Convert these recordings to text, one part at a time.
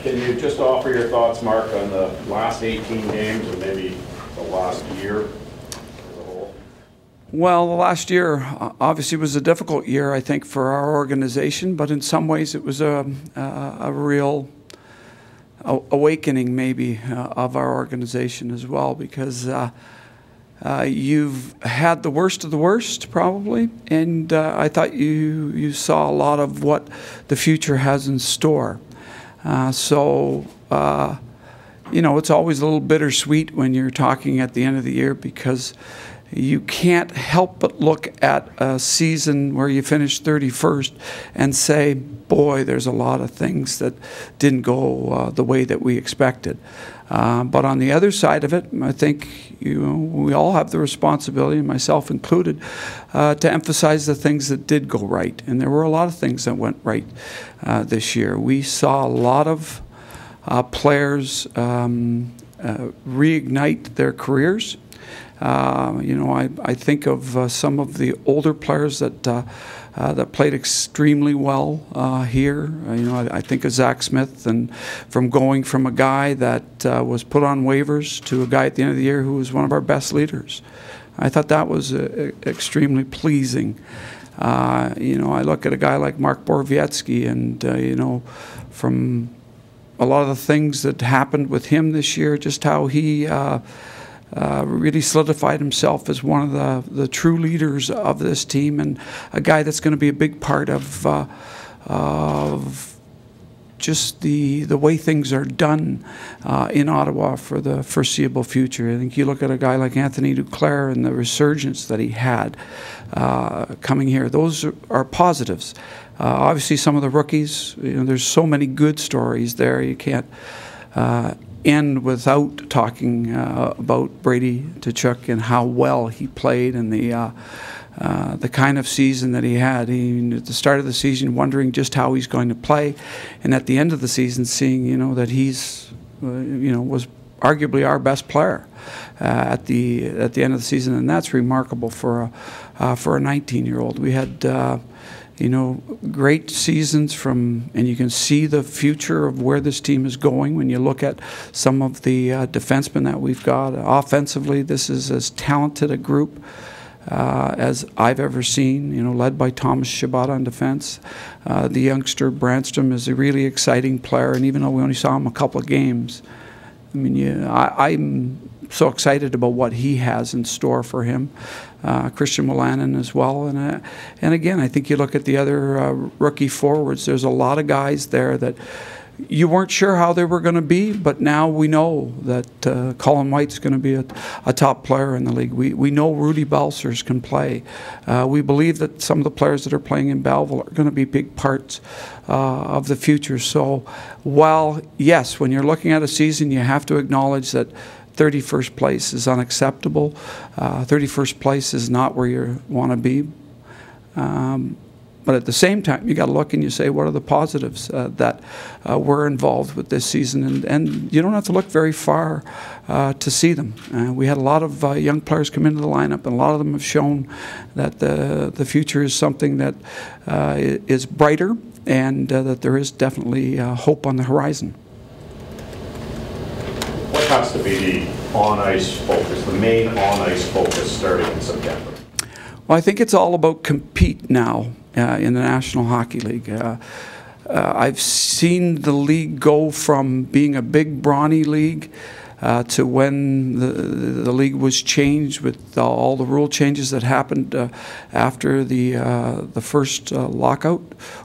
Can you just offer your thoughts, Mark, on the last 18 games and maybe the last year as a whole? Well, the last year obviously was a difficult year, I think, for our organization, but in some ways it was a real awakening maybe of our organization as well, because you've had the worst of the worst probably, and I thought you saw a lot of what the future has in store. You know, it's always a little bittersweet when you're talking at the end of the year, because you can't help but look at a season where you finished 31st and say, boy, there's a lot of things that didn't go the way that we expected. But on the other side of it, I think we all have the responsibility, myself included, to emphasize the things that did go right. And there were a lot of things that went right this year. We saw a lot of players reignite their careers. You know, I think of some of the older players that played extremely well here. You know, I think of Zach Smith, and from going from a guy that was put on waivers to a guy at the end of the year who was one of our best leaders. I thought that was extremely pleasing. You know, I look at a guy like Mark Borowiecki, and you know, from a lot of the things that happened with him this year, just how he really solidified himself as one of the true leaders of this team, and a guy that's going to be a big part of just the way things are done in Ottawa for the foreseeable future. I think you look at a guy like Anthony Duclair and the resurgence that he had coming here. Those are positives. Obviously, some of the rookies, you know, there's so many good stories there. You can't end without talking about Brady Tkachuk and how well he played, and the kind of season that he had. At the start of the season, wondering just how he's going to play, and at the end of the season, seeing, you know, that he's was arguably our best player at the end of the season, and that's remarkable for a 19-year-old. We had you know, great seasons and you can see the future of where this team is going when you look at some of the defensemen that we've got. Offensively, this is as talented a group as I've ever seen, you know, led by Thomas Chabot on defense. The youngster Brandstrom is a really exciting player, and even though we only saw him a couple of games, I mean, I'm so excited about what he has in store for him. Christian Wolanin as well, and again, I think you look at the other rookie forwards. There's a lot of guys there that you weren't sure how they were going to be, but now we know that Colin White's going to be a top player in the league. We know Rudy Balcers can play. We believe that some of the players that are playing in Belleville are going to be big parts of the future. So while, yes, when you're looking at a season, you have to acknowledge that 31st place is unacceptable. 31st place is not where you want to be. But at the same time, you got to look and you say, what are the positives that were involved with this season? And you don't have to look very far to see them. We had a lot of young players come into the lineup, and a lot of them have shown that the future is something that is brighter, and that there is definitely hope on the horizon. What has to be the on-ice focus, the main on-ice focus starting in September? Well, I think it's all about compete now in the National Hockey League. I've seen the league go from being a big brawny league to when the league was changed with all the rule changes that happened after the first lockout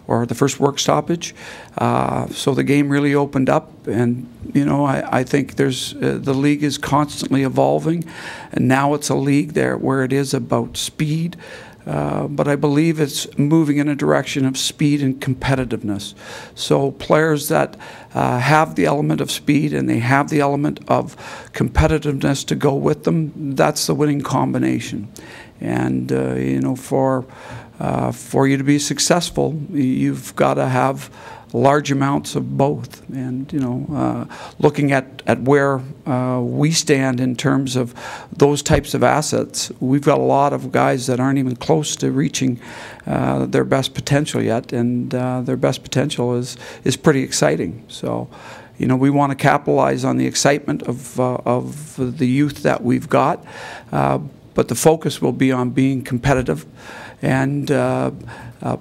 or the first work stoppage. So the game really opened up, and you know, I think there's the league is constantly evolving, and now it's a league there where it is about speed. But I believe it's moving in a direction of speed and competitiveness. So players that have the element of speed and they have the element of competitiveness to go with them, that's the winning combination. And you know, for you to be successful, you've got to have large amounts of both. And, you know, looking at where we stand in terms of those types of assets, we've got a lot of guys that aren't even close to reaching their best potential yet, and their best potential is pretty exciting. So, you know, we want to capitalize on the excitement of the youth that we've got, but the focus will be on being competitive and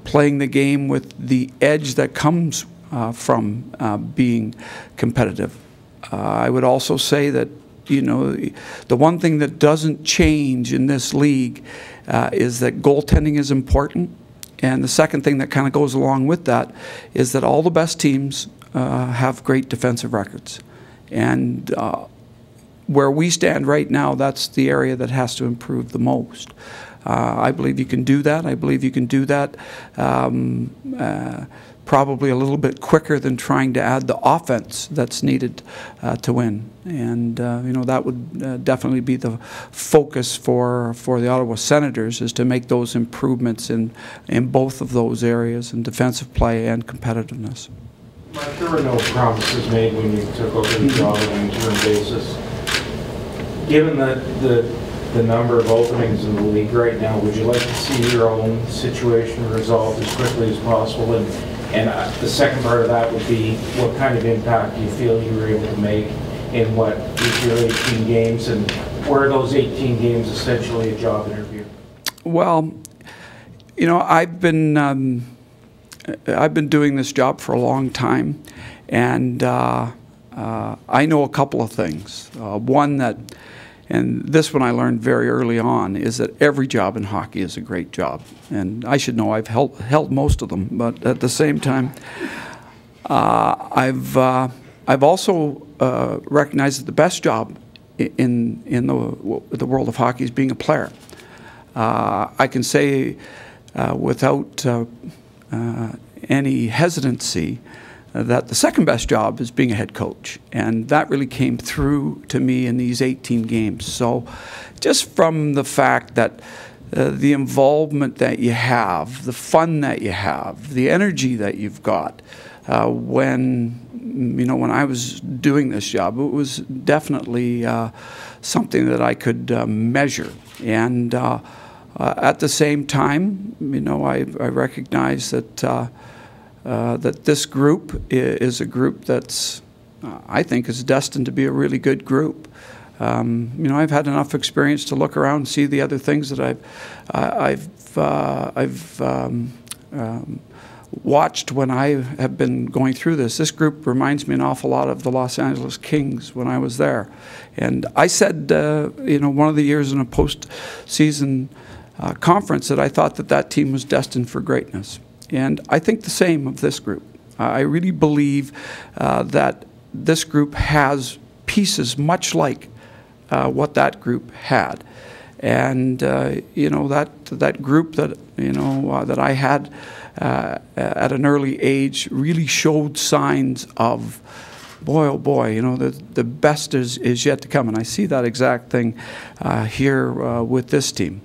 playing the game with the edge that comes from being competitive. I would also say that, you know, the one thing that doesn't change in this league is that goaltending is important. And the second thing that kind of goes along with that is that all the best teams have great defensive records. And where we stand right now, that's the area that has to improve the most. I believe you can do that. I believe you can do that probably a little bit quicker than trying to add the offense that's needed to win. And you know, that would definitely be the focus for the Ottawa Senators, is to make those improvements in both of those areas, in defensive play and competitiveness. Mark, there were no promises made when you took over the job on an interim basis. Given the number of openings in the league right now, would you like to see your own situation resolved as quickly as possible? And the second part of that would be, what kind of impact do you feel you were able to make in what is your 18 games, and were those 18 games essentially a job interview? Well, you know, I've been doing this job for a long time, and I know a couple of things. One that, and this one I learned very early on, is that every job in hockey is a great job. And I should know, I've held most of them, but at the same time, I've also recognized that the best job in the world of hockey is being a player. I can say without any hesitancy that the second best job is being a head coach, and that really came through to me in these 18 games. So just from the fact that the involvement that you have, the fun that you have, the energy that you've got, when I was doing this job, it was definitely something that I could measure. And at the same time, you know, I recognize that that this group is a group that's, I think, is destined to be a really good group. You know, I've had enough experience to look around and see the other things that I've watched when I have been going through this. This group reminds me an awful lot of the Los Angeles Kings when I was there. And I said, you know, one of the years in a postseason conference, that I thought that team was destined for greatness. And I think the same of this group. I really believe that this group has pieces much like what that group had. And you know, that group that, you know, that I had at an early age really showed signs of, boy, oh boy, you know, the best is yet to come. And I see that exact thing here with this team.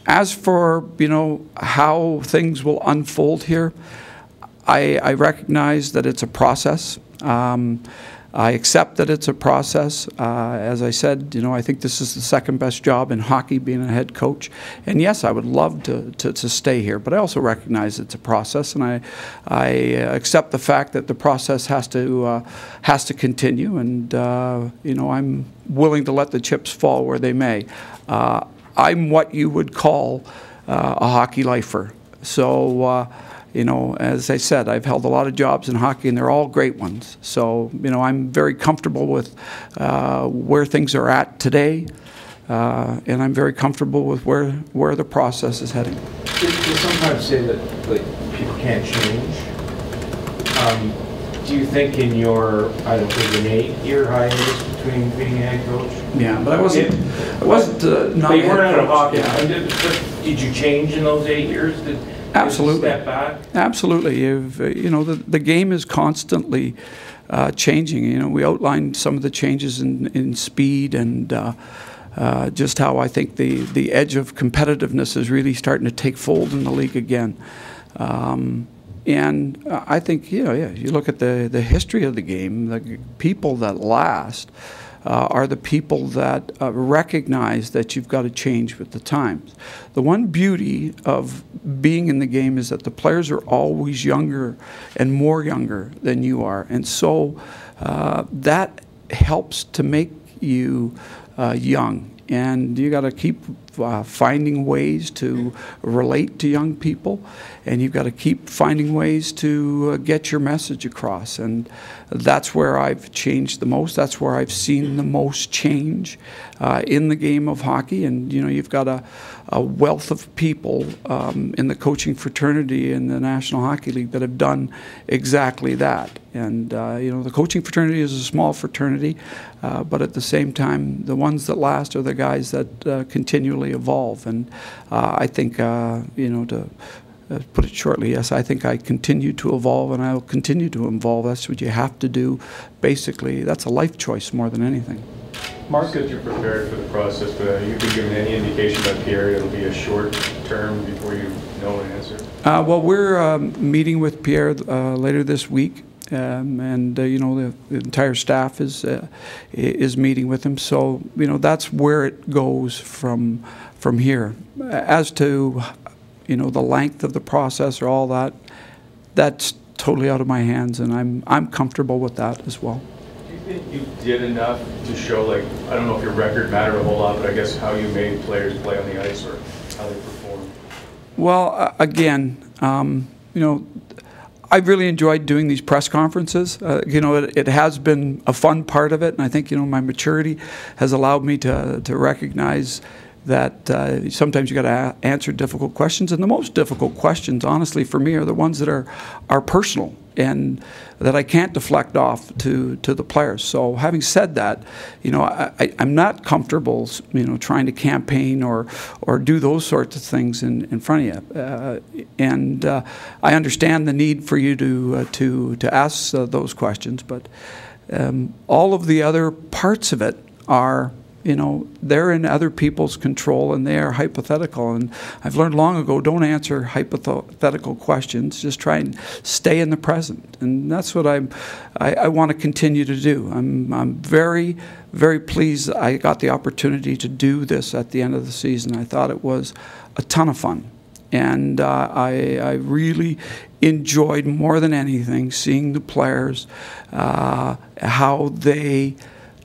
As for, you know, how things will unfold here, I recognize that it's a process. I accept that it's a process. As I said, you know, I think this is the second best job in hockey, being a head coach. And yes, I would love to stay here, but I also recognize it's a process, and I accept the fact that the process has to continue. And you know, I'm willing to let the chips fall where they may. I'm what you would call a hockey lifer. So, you know, as I said, I've held a lot of jobs in hockey, and they're all great ones. So, you know, I'm very comfortable with where things are at today, and I'm very comfortable with where the process is heading. You sometimes say that, like, people can't change. Do you think in your, I don't know, an 8-year hiatus between being a head coach? Yeah, but I wasn't not but you weren't out of hockey. Yeah. Did you change in those 8 years? Absolutely. Step back? Absolutely. You know, the game is constantly changing. You know, we outlined some of the changes in speed and just how I think the edge of competitiveness is really starting to take fold in the league again. And I think, you look at the history of the game, the people that last are the people that recognize that you've got to change with the times. The one beauty of being in the game is that the players are always younger and more younger than you are. And so that helps to make you young. And you got to keep finding ways to relate to young people, and you've got to keep finding ways to get your message across. And that's where I've changed the most. That's where I've seen the most change in the game of hockey. And you've got a wealth of people in the coaching fraternity in the National Hockey League that have done exactly that. And the coaching fraternity is a small fraternity, but at the same time, the ones that last are the guys that continually evolve. And I think, to put it shortly, yes, I think I continue to evolve, and I'll continue to evolve. That's what you have to do. Basically, that's a life choice more than anything. Marc, as you're prepared for the process, have you been given any indication that Pierre it'll be a short term before you know an answer? Well, we're meeting with Pierre later this week. The entire staff is meeting with him. So that's where it goes from here. As to the length of the process or all that, that's totally out of my hands, and I'm comfortable with that as well. Do you think you did enough to show, like, I don't know if your record mattered a whole lot, but I guess how you made players play on the ice or how they performed? Well, again, I really enjoyed doing these press conferences. It has been a fun part of it, and I think my maturity has allowed me to recognize that sometimes you got to answer difficult questions, and the most difficult questions, honestly, for me, are the ones that are personal and that I can't deflect off to the players. So, having said that, I'm not comfortable, trying to campaign or do those sorts of things in front of you. And I understand the need for you to ask those questions, but all of the other parts of it are, they're in other people's control, and they are hypothetical. And I've learned long ago, don't answer hypothetical questions. Just try and stay in the present. And that's what I want to continue to do. I'm very, very pleased I got the opportunity to do this at the end of the season. I thought it was a ton of fun. And I really enjoyed, more than anything, seeing the players, how they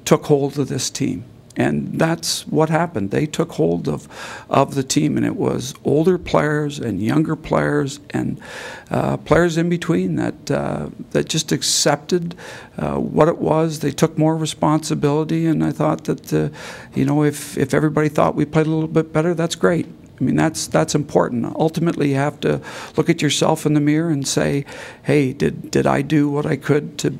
took hold of this team. And that's what happened. They took hold of the team, and it was older players and younger players and players in between that just accepted what it was. They took more responsibility, and I thought that if everybody thought we played a little bit better, that's great. I mean, that's important. Ultimately, you have to look at yourself in the mirror and say, hey, did I do what I could to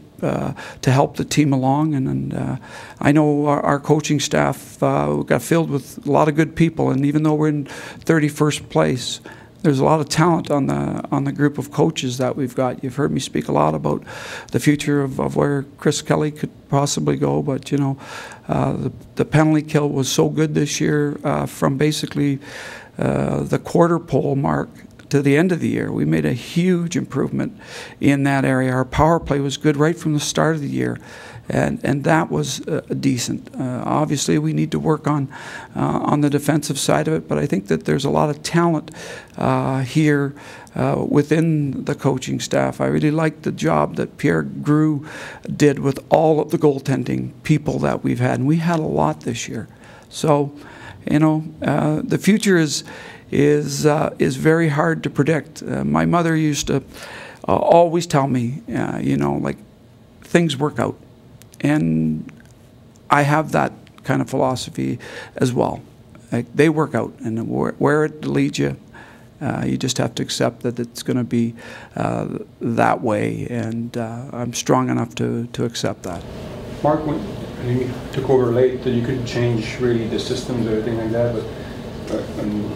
help the team along? And I know our coaching staff got filled with a lot of good people, and even though we're in 31st place, there's a lot of talent on the group of coaches that we've got. You've heard me speak a lot about the future of where Chris Kelly could possibly go, but the penalty kill was so good this year from basically the quarter pole mark to the end of the year. We made a huge improvement in that area. Our power play was good right from the start of the year, and that was decent. Obviously, we need to work on the defensive side of it, but I think that there's a lot of talent here within the coaching staff. I really liked the job that Pierre Grew did with all of the goaltending people that we've had, and we had a lot this year. So, the future is very hard to predict. My mother used to always tell me, like, things work out. And I have that kind of philosophy as well. Like, they work out, and where it leads you, you just have to accept that it's going to be that way. And I'm strong enough to accept that. Marc, when you took over late, that you couldn't change really the systems or anything like that, but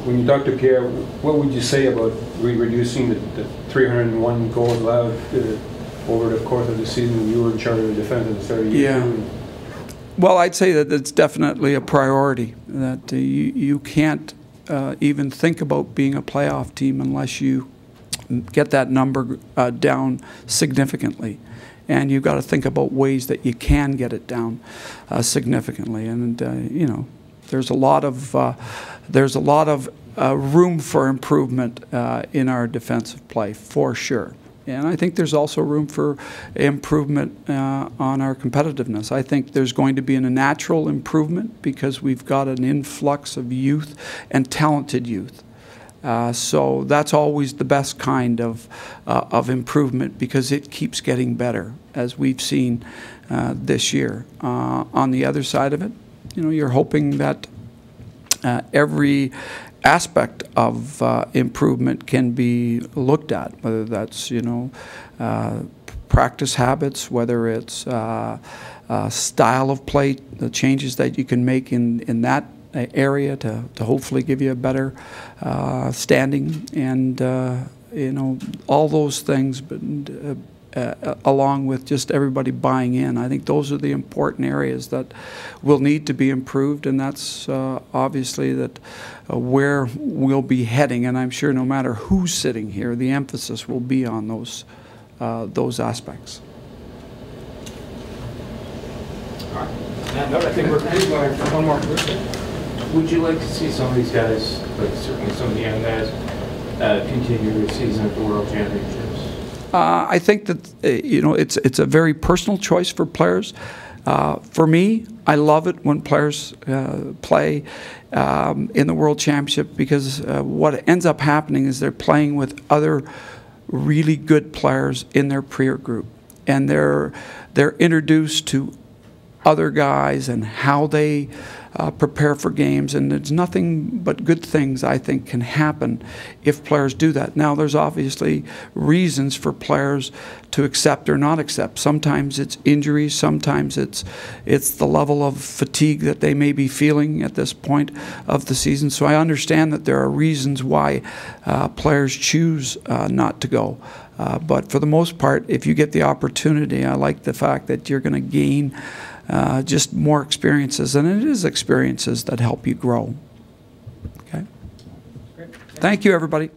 when you talked to Pierre, what would you say about reducing the 301 goals allowed over the course of the season? You were in charge of the defense at the start of the year. Yeah. Well, I'd say that it's definitely a priority, that you can't even think about being a playoff team unless you get that number down significantly. And you've got to think about ways that you can get it down significantly. And you know, there's a lot of room for improvement in our defensive play, for sure. And I think there's also room for improvement on our competitiveness. I think there's going to be a natural improvement because we've got an influx of youth and talented youth. So that's always the best kind of improvement because it keeps getting better, as we've seen this year. On the other side of it, you know, you're hoping that every aspect of improvement can be looked at, whether that's, you know, practice habits, whether it's style of play, the changes that you can make in that area to hopefully give you a better standing, and you know, all those things, but along with just everybody buying in. I think those are the important areas that will need to be improved, and that's obviously that where we'll be heading. And I'm sure no matter who's sitting here, the emphasis will be on those aspects. All right. I think we're pretty going for one more person. Would you like to see some of these guys, like certainly some of the young guys, continue their season at the World Championships? I think that you know, it's a very personal choice for players. For me, I love it when players play in the World Championship because what ends up happening is they're playing with other really good players in their peer group, and they're introduced to other guys and how they prepare for games, and there's nothing but good things I think can happen if players do that. Now, there's obviously reasons for players to accept or not accept. Sometimes it's injuries, sometimes it's the level of fatigue that they may be feeling at this point of the season. So I understand that there are reasons why players choose not to go. But for the most part, if you get the opportunity, I like the fact that you're going to gain just more experiences, and it is experiences that help you grow. Okay. Thank you, everybody.